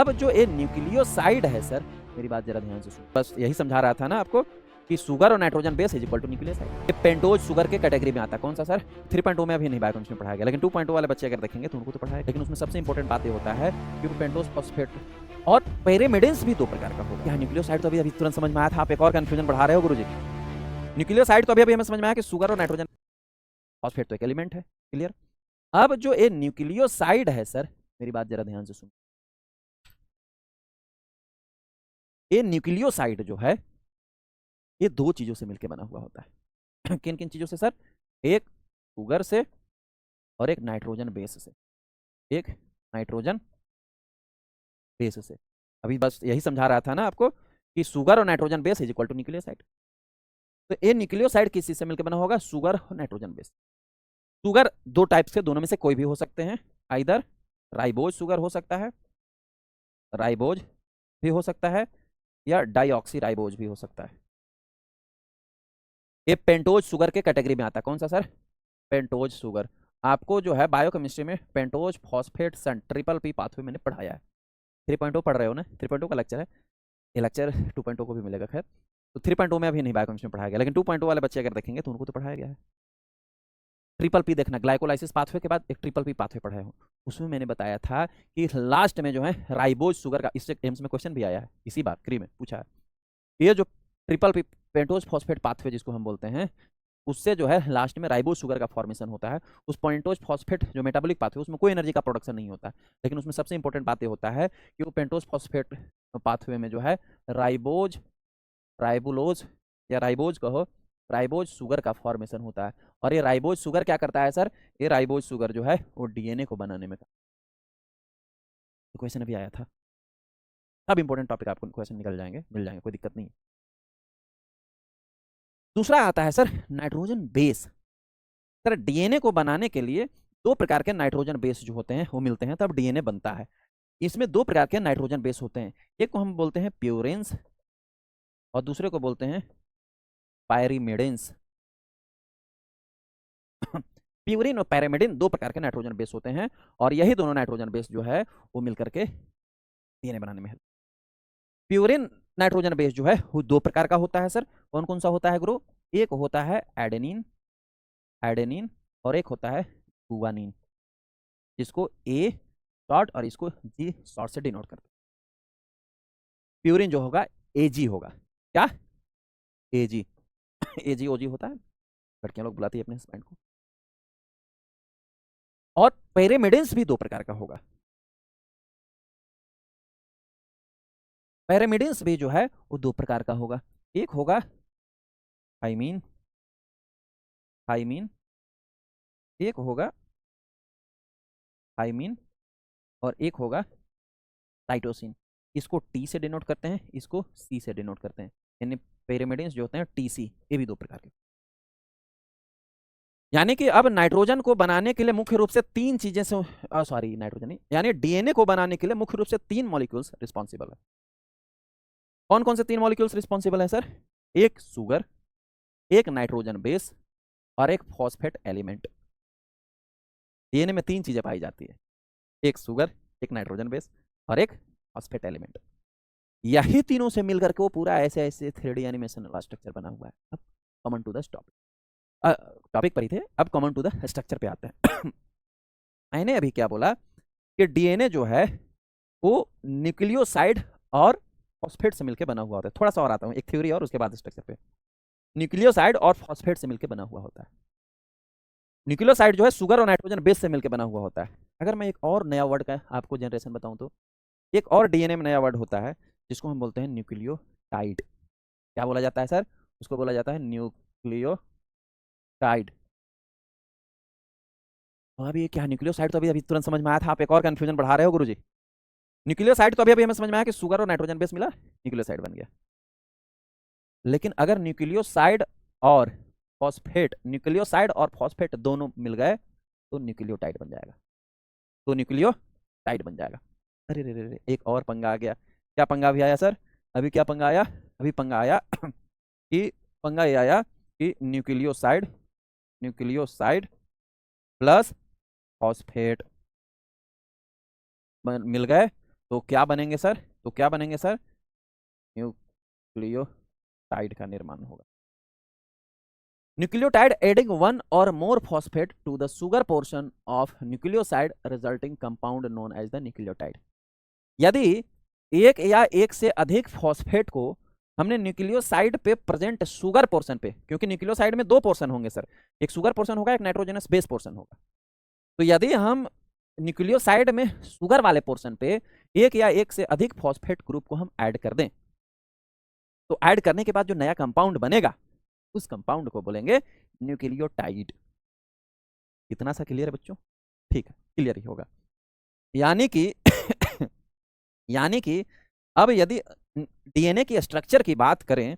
अब जो ये न्यूक्लियोसाइड है सर, मेरी बात जरा ध्यान से सुनो, बस यही समझा रहा था ना आपको कि शुगर और nitrogen base is equal to nucleoside. ये पेंटोज शुगर के कैटेगरी में आता है। कौन सा सर? 3.0 में अभी नहीं बायोकेमिस्ट्री में पढ़ाया गया, लेकिन 2.0 वाले बच्चे अगर देखेंगे तो उनको तो पढ़ाया। लेकिन उसमें सबसे इंपॉर्टेंट बात ये होता है कि वो पेंटोज फॉस्फेट और पैरामिडिन्स भी दो प्रकार का होगा। न्यूक्लियोसाइड तो अभी तुरंत समझ में आया था, आप एक और कंफ्यूजन बढ़ा रहे हो गुरुजी। न्यूक्लियोसाइड तो अभी हमें समझ में आया कि शुगर और नाइट्रोजन, फॉस्फेट तो एक एलिमेंट है। क्लियर? अब जो ये न्यूक्लियोसाइड है सर, मेरी बात जरा ध्यान से सुनो, ये न्यूक्लियोसाइड जो है ये दो चीजों से मिलकर बना हुआ होता है। किन किन चीजों से सर? एक शुगर से और एक नाइट्रोजन बेस से। एक नाइट्रोजन बेस से। अभी बस यही समझा रहा था ना आपको कि शुगर और nitrogen base is equal to nucleoside. तो ये न्यूक्लियोसाइड किस चीज से मिलकर बना होगा? शुगर और नाइट्रोजन बेस। शुगर दो टाइप से, दोनों में से कोई भी हो सकते हैं। आइदर राइबोज शुगर हो सकता है, राइबोज भी हो सकता है, या डाइऑक्सी राइबोज भी हो सकता है। ये पेंटोज शुगर के कैटेगरी में आता है। कौन सा सर? Pentose sugar. आपको जो है बायोकेमिस्ट्री में pentose phosphate triple P pathway मैंने पढ़ाया है। 3.0 पढ़ रहे हो ना? 3.0 का लेक्चर है ये, लेक्चर 2.0 को भी मिलेगा। खैर, तो 3.0 में अभी नहीं बायोकेमिस्ट्री में पढ़ाया गया, लेकिन 2.0 वाले बच्चे अगर देखेंगे तो उनको तो पढ़ाया गया है। ट्रिपल पी देखना, ग्लाइकोलाइसिस पाथवे के बाद एक ट्रिपल पी पाथवे पढ़ाया हूँ। उसमें मैंने बताया था कि लास्ट में जो है राइबोज शुगर का, इससे एम्स में क्वेश्चन भी आया है, इसी बार क्री में पूछा है। ये जो triple P pentose phosphate pathway जिसको हम बोलते हैं, उससे जो है लास्ट में राइबोज शुगर का फॉर्मेशन होता है। उस पेंटोज फॉस्फेट जो मेटाबॉलिक पाथवे, उसमें कोई एनर्जी का प्रोडक्शन नहीं होता, लेकिन उसमें सबसे इंपॉर्टेंट बात ये होता है कि वो पेंटोज फॉस्फेट पाथवे में जो है राइबोज, राइबुलोज या राइबोज कहो, राइबोज शुगर का फॉर्मेशन होता है। और ये राइबोज शुगर क्या करता है सर? ये राइबोज शुगर जो है वो डीएनए को बनाने में, तो क्वेश्चन अभी आया था। सब इंपॉर्टेंट टॉपिक आपको क्वेश्चन निकल जाएंगे, मिल जाएंगे, कोई दिक्कत नहीं है। दूसरा आता है sir nitrogen base. Sir DNA को बनाने के लिए दो प्रकार के नाइट्रोजन बेस जो होते हैं वो मिलते हैं, तब डीएनए बनता है। इसमें दो प्रकार के नाइट्रोजन बेस होते हैं, एक को हम बोलते हैं प्यूरेंस और दूसरे को बोलते हैं पायरीमिडेंस। प्यूरिन और पैरामिडिन दो प्रकार के नाइट्रोजन बेस होते हैं, और यही दोनों नाइट्रोजन बेस जो है वो मिलकर के डीएनए बनाने में। प्यूरिन नाइट्रोजन बेस जो है वो दो प्रकार का होता है सर। कौन कौन सा होता है गुरु? एक होता है एडेनिन, एडेनिन, और एक होता है गुआनिन, जिसको ए शॉर्ट और इसको जी शॉर्ट से डिनोट करते हैं। प्यूरिन जो होगा एजी होगा। क्या? एजी। एजी ओजी होता है, लड़कियां लोग बुलाती है अपने हस्बैंड को। और पैरामिडिन्स भी दो प्रकार का होगा। पैरामिडिन्स भी जो है वो दो प्रकार का होगा। एक होगा थाइमीन, थाइमीन, एक होगा थाइमीन, और एक होगा साइटोसिन। इसको टी से डिनोट करते हैं, इसको सी से डिनोट करते हैं। यानी पैरामिडिन्स जो होते हैं टीसी, ये भी दो प्रकार के। यानी कि अब नाइट्रोजन को बनाने के लिए मुख्य रूप से तीन चीजें से, सॉरी नाइट्रोजन नहीं, यानी डीएनए को बनाने के लिए मुख्य रूप से तीन मॉलिक्यूल्स रिस्पॉन्सिबल है। कौन कौन से तीन मॉलिक्यूल्स रिस्पॉन्सिबल है सर? एक शुगर, एक नाइट्रोजन बेस, और एक फॉस्फेट एलिमेंट। डीएनए में तीन चीजें पाई जाती है, एक शुगर, एक नाइट्रोजन बेस, और एक फॉस्फेट एलिमेंट। यही तीनों से मिलकर के वो पूरा ऐसे ऐसे 3D एनिमेशन वाला स्ट्रक्चर बना हुआ है। अब common to the topic, topic पर ही थे, अब कॉमन टू द स्ट्रक्चर पे आते हैं। मैंने अभी क्या बोला कि डीएनए जो है वो न्यूक्लियोसाइड और फॉस्फेट से मिलकर बना हुआ होता है। थोड़ा सा और आता हूँ, एक थ्योरी और उसके बाद स्ट्रक्चर पे। न्यूक्लियोसाइड और फॉस्फेट से मिलकर बना हुआ होता है। न्यूक्लियोसाइड जो है शुगर और नाइट्रोजन बेस से मिलकर बना हुआ होता है। अगर मैं एक और नया वर्ड का आपको जनरेशन बताऊं तो एक और डीएनए में नया वर्ड होता है जिसको हम बोलते हैं न्यूक्लियोटाइड। क्या बोला जाता है सर? उसको बोला जाता है न्यूक्लियोटाइड। तो अभी क्या न्यूक्लियोसाइड तो अभी अभी तुरंत समझ में आया था, आप एक और कंफ्यूजन बढ़ा रहे हो गुरुजी। न्यूक्लियोसाइड तो अभी अभी हमें समझ में आया कि शुगर और नाइट्रोजन बेस मिला, न्यूक्लियोसाइड बन गया। लेकिन अगर न्यूक्लियोसाइड और फॉस्फेट, न्यूक्लियोसाइड और फॉस्फेट दोनों मिल गए तो न्यूक्लियोटाइड बन जाएगा, तो न्यूक्लियोटाइड बन जाएगा। अरे रे रे, एक और पंगा आ गया। क्या पंगा भी आया सर? अभी क्या पंगा आया? अभी पंगा आया कि पंगा ये आया कि न्यूक्लियोसाइड, न्यूक्लियोसाइड प्लस फॉस्फेट मिल गए तो क्या बनेंगे सर, तो क्या बनेंगे सर, न्यूक्लियोटाइड का निर्माण होगा। न्यूक्लियोटाइड एडिंग वन और more phosphate to the sugar portion of nucleoside resulting compound known as the nucleotide. यदि एक या एक से अधिक फॉस्फेट को हमने न्यूक्लियोसाइड पे प्रेजेंट शुगर पोर्शन पे, क्योंकि न्यूक्लियोसाइड में दो पोर्शन होंगे सर, एक शुगर पोर्शन होगा, एक नाइट्रोजनस बेस पोर्शन होगा। तो यदि हम न्यूक्लियोसाइड में शुगर वाले पोर्शन पे एक या एक से अधिक फॉस्फेट ग्रुप को हम ऐड कर दें, तो ऐड करने के बाद जो नया कंपाउंड बनेगा उस कंपाउंड को बोलेंगे न्यूक्लियोटाइड। इतना सा क्लियर है बच्चों? ठीक है, क्लियर ही होगा। यानी कि यानी कि अब यदि डीएनए की स्ट्रक्चर की बात करें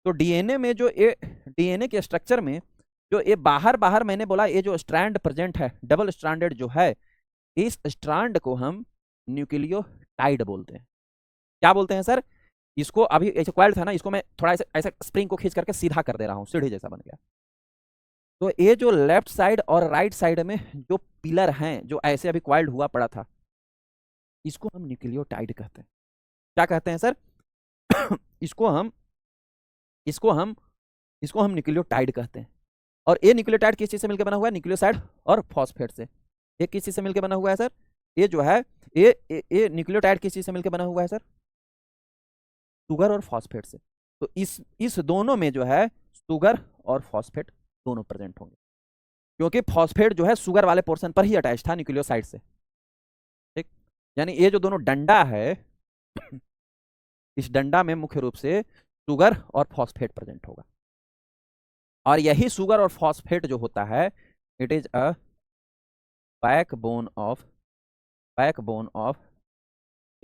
तो डीएनए में जो डीएनए के स्ट्रक्चर में जो ये बाहर बाहर मैंने बोला ये जो स्ट्रैंड प्रेजेंट है, डबल स्ट्रैंडेड जो है, इस स्ट्रैंड को हम न्यूक्लियोटाइड बोलते हैं। क्या बोलते हैं सर? इसको अभी ऐसे क्वाइल्ड था ना, इसको मैं थोड़ा ऐसा स्प्रिंग को खींच करके सीधा कर दे रहा हूं, सीढ़ी जैसा बन गया। तो ये जो लेफ्ट साइड और राइट साइड में जो पिलर हैं जो ऐसे अभी क्वाइल्ड हुआ पड़ा था, इसको हम न्यूक्लियोटाइड कहते हैं। क्या कहते हैं सर? इसको हम न्यूक्लियोटाइड कहते हैं। और ये न्यूक्लियोटाइड किस चीज से मिलकर बना हुआ है? न्यूक्लियोसाइड और फॉस्फेट से। ये किस चीज से मिलकर बना हुआ है सर? ये जो है ये न्यूक्लियोटाइड किस चीज से मिलकर बना हुआ है सर? शुगर और फॉस्फेट से। तो इस दोनों में जो है शुगर और फॉस्फेट दोनों प्रेजेंट होंगे, क्योंकि फॉस्फेट जो है शुगर वाले पोर्शन पर ही अटैच था न्यूक्लियोसाइड से। ठीक, यानी ये जो दोनों डंडा है इस डंडा में मुख्य रूप से शुगर और फॉस्फेट प्रेजेंट होगा। और यही शुगर और फॉस्फेट जो होता है, it is a backbone of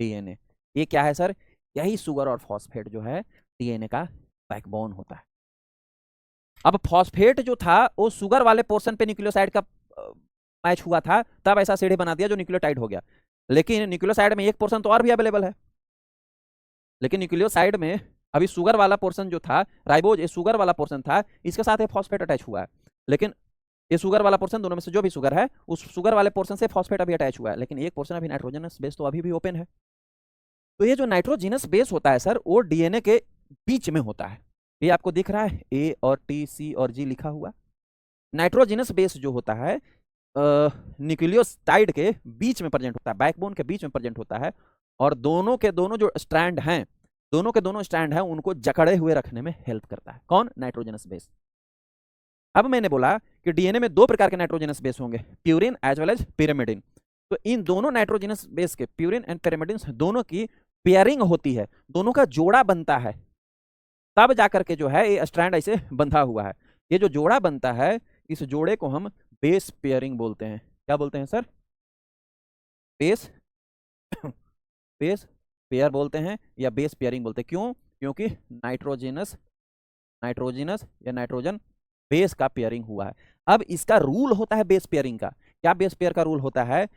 DNA. ये क्या है सर? यही शुगर और फॉस्फेट जो है डीएनए का बैकबोन होता है। अब फॉस्फेट जो था वो शुगर वाले पोर्शन पे न्यूक्लियोसाइड का मैच हुआ था, तब ऐसा सीढ़ी बना दिया जो न्यूक्लियोटाइड हो गया। लेकिन न्यूक्लियोसाइड में एक पोर्शन तो और भी अवेलेबल है, लेकिन न्यूक्लियोसाइड में अभी शुगर वाला पोर्शन जो था, राइबोज ये शुगर वाला पोर्शन था, इसके साथ ये फॉस्फेट अटैच हुआ है। लेकिन ये शुगर वाला पोर्शन, दोनों में से जो भी शुगर है, उस शुगर वाले पोर्शन से फॉस्फेट अभी अटैच हुआ है, लेकिन एक पोर्शन अभी नाइट्रोजनस बेस तो अभी भी ओपन है। तो ये जो नाइट्रोजनस बेस होता है सर, वो डीएनए के बीच में होता है। ये आपको दिख रहा है ए और टी सी और जी लिखा हुआ। नाइट्रोजनस बेस जो होता है न्यूक्लियोटाइड के बीच में प्रेजेंट होता है, बैकबोन के बीच में प्रेजेंट होता है, और दोनों के दोनों जो स्ट्रैंड हैं, दोनों के दोनों स्ट्रैंड हैं, उनको जकड़े हुए रखने में हेल्प करता है। कौन? Nitrogenous base. अब मैंने बोला कि डीएनए में दो प्रकार के नाइट्रोजनस बेस होंगे, purine as well as pyrimidine. तो इन दोनों नाइट्रोजनस बेस के, प्यूरिन एंड पिरिमिडिन, दोनों की पेयरिंग होती है, दोनों का जोड़ा बनता है, तब जाकर के जो है ये स्ट्रैंड ऐसे बंधा हुआ है। ये जो जोड़ा बनता है, इस जोड़े को हम बेस पेयरिंग बोलते हैं। क्या बोलते हैं सर? बेस बेस पेयर बोलते हैं या बेस पेयरिंग बोलते हैं। क्यों? क्योंकि नाइट्रोजन बेस का पेयरिंग हुआ है। अब इसका रूल होता है बेस पेयरिंग का। क्या बेस पेयर का रूल होता है?